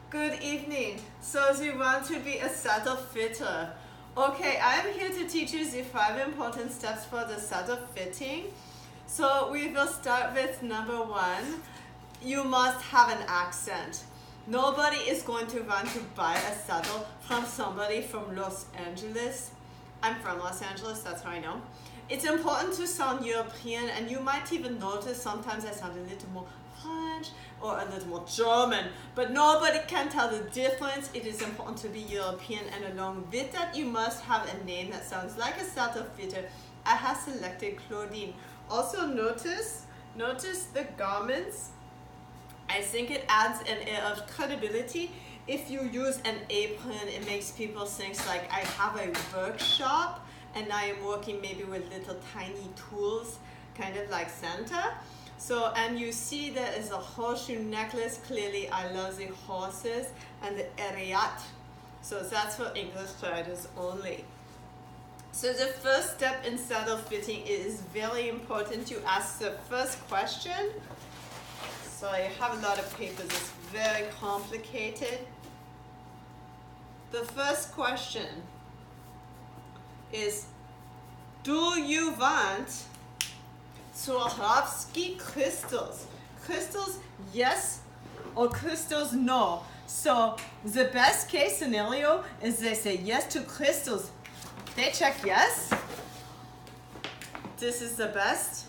Good evening. So you want to be a saddle fitter. Okay, I'm here to teach you the 5 important steps for the saddle fitting. So we will start with number 1. You must have an accent. Nobody is going to want to buy a saddle from somebody from Los Angeles. I'm from Los Angeles, that's how I know. It's important to sound European, and you might even notice sometimes I sound a little more French or a little more German, but nobody can tell the difference. It is important to be European, and along with that you must have a name that sounds like a saddle fitter. I have selected Claudine. Also notice the garments. I think it adds an air of credibility. If you use an apron, it makes people think like I have a workshop and I am working maybe with little tiny tools, kind of like Santa. So, and you see there is a horseshoe necklace. Clearly I love the horses, and the ariat. So that's for English riders only. So the first step in saddle fitting, it is very important to ask the first question. So I have a lot of papers, it's very complicated. The first question is, do you want Swarovski crystals? Crystals yes or crystals no? So the best case scenario is they say yes to crystals. They check yes. This is the best.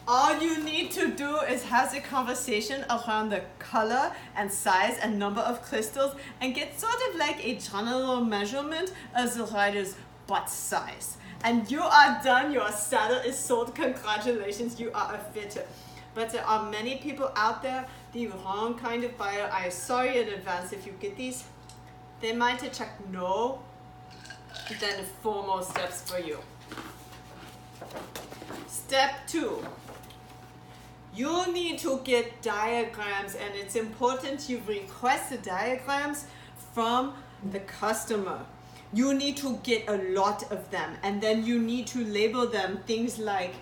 All you need to do is have a conversation around the color and size and number of crystals and get sort of like a general measurement of the rider's butt size. And you are done, your saddle is sold, congratulations, you are a fitter. But there are many people out there, the wrong kind of buyer. I'm sorry in advance if you get these. They might have checked no, then 4 more steps for you. Step 2. You need to get diagrams, and it's important you request the diagrams from the customer. You need to get a lot of them, and then you need to label them things like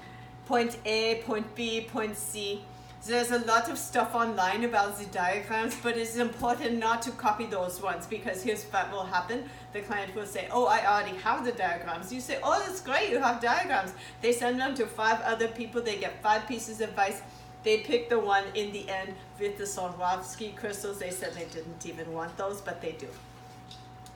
point A, point B, point C. There's a lot of stuff online about the diagrams, but it's important not to copy those ones, because here's what will happen. The client will say, oh, I already have the diagrams. You say, oh, that's great, you have diagrams. They send them to 5 other people, they get 5 pieces of advice. They picked the one in the end with the Swarovski crystals. They said they didn't even want those, but they do.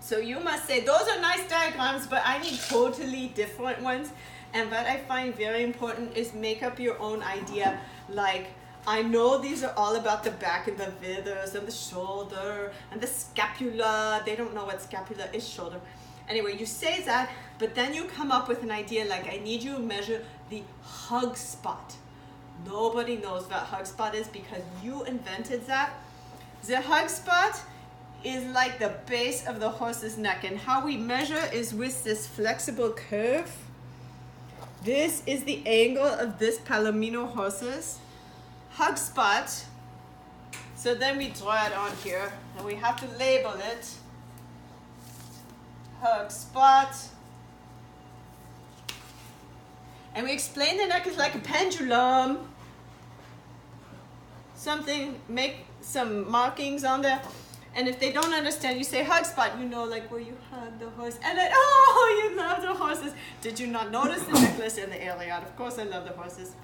So you must say, those are nice diagrams, but I need totally different ones. And what I find very important is make up your own idea. Like, I know these are all about the back and the withers and the shoulder and the scapula. They don't know what scapula is, shoulder. Anyway, you say that, but then you come up with an idea like, I need you to measure the hug spot. Nobody knows what hug spot is because you invented that. The hug spot is like the base of the horse's neck, and how we measure is with this flexible curve. This is the angle of this Palomino horse's hug spot. So then we draw it on here, and we have to label it. Hug spot. And we explain the neck is like a pendulum. Something, make some markings on there. And if they don't understand, you say hug spot, you know, like where you hug the horse. And then, oh, you love the horses. Did you not notice the necklace and the ariat? Of course I love the horses.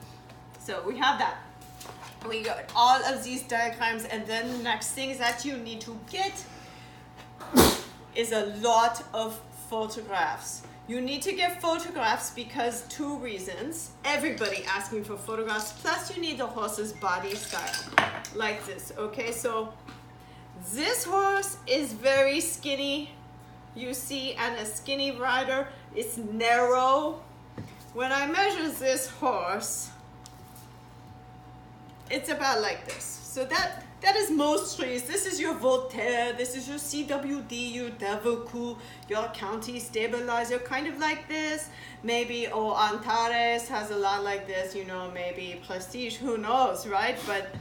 So we have that. We got all of these diagrams, and then the next thing that you need to get is a lot of photographs. You need to get photographs because 2 reasons. Everybody asking for photographs, plus you need the horse's body style, like this, okay? So this horse is very skinny, you see, and a skinny rider is narrow. When I measure this horse, it's about like this. So that is most trees. This is your Voltaire, this is your CWD, your Devoucoux, your County Stabilizer, kind of like this. Maybe, or Antares has a lot like this, you know, maybe Prestige, who knows, right? But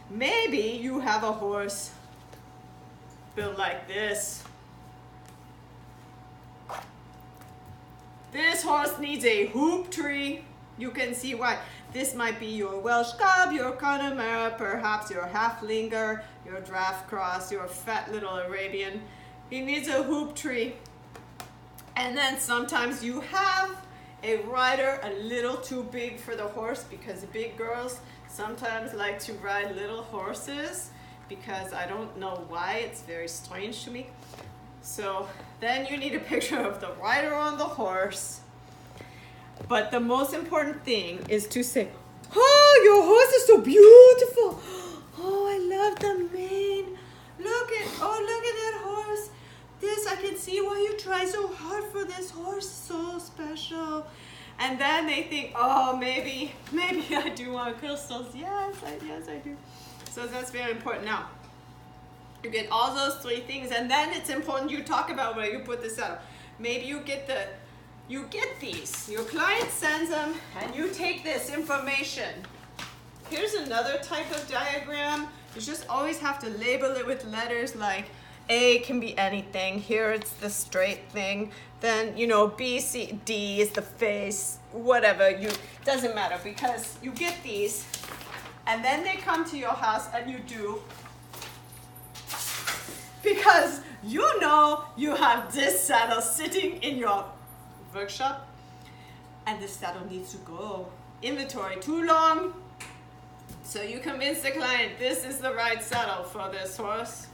maybe you have a horse built like this. This horse needs a hoop tree. You can see why. This might be your Welsh Cob, your Connemara, perhaps your Halflinger, your Draft Cross, your fat little Arabian. He needs a hoop tree. And then sometimes you have a rider a little too big for the horse, because big girls sometimes like to ride little horses, because I don't know why, it's very strange to me. So then you need a picture of the rider on the horse. But the most important thing is to say, oh, your horse is so beautiful. Oh, I love the mane. Look at that horse. This, I can see why you try so hard for this horse, so special. And then they think, oh, maybe I do want crystals. Yes, I do. So that's very important. Now, you get all those three things, and then it's important you talk about where you put the saddle. Maybe you get these. Your client sends them, and you take this information. Here's another type of diagram. You just always have to label it with letters, like A can be anything. Here it's the straight thing. Then, B, C, D is the face, whatever. Doesn't matter, because you get these, and then they come to your house and you do, because you have this saddle sitting in your workshop, and this saddle needs to go. Inventory too long. So you convince the client this is the right saddle for this horse.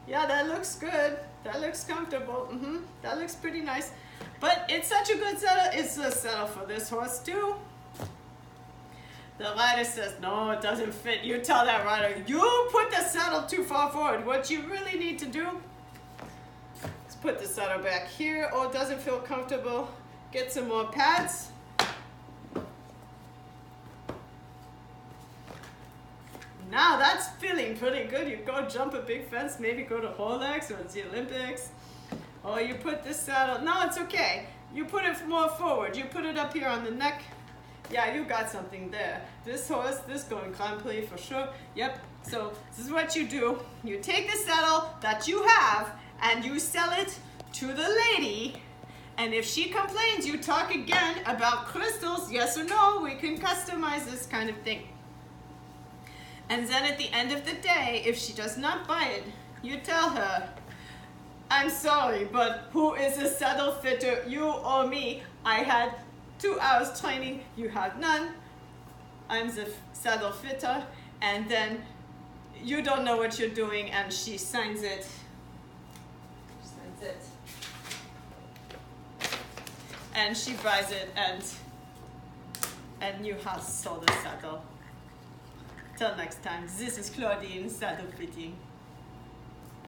Yeah, that looks good. That looks comfortable. That looks pretty nice. But it's such a good saddle. It's a saddle for this horse too. The rider says, no, it doesn't fit. You tell that rider, you put the saddle too far forward. What you really need to do is put the saddle back here. Oh, it doesn't feel comfortable. Get some more pads. Now that's feeling pretty good. You go jump a big fence, maybe go to Rolex or the Olympics. Or you put this saddle, no, it's okay. You put it more forward. You put it up here on the neck. Yeah, you got something there. This horse, this going Grand Prix for sure. Yep, so this is what you do. You take the saddle that you have and you sell it to the lady. And if she complains, you talk again about crystals, yes or no, we can customize this kind of thing. And then at the end of the day, if she does not buy it, you tell her, I'm sorry, but who is a saddle fitter, you or me? I had 2 hours training, you had none. I'm the saddle fitter, and then you don't know what you're doing, and she signs it. And she buys it, and you have sold the saddle. Till next time, this is Claudine, Saddle Fitting.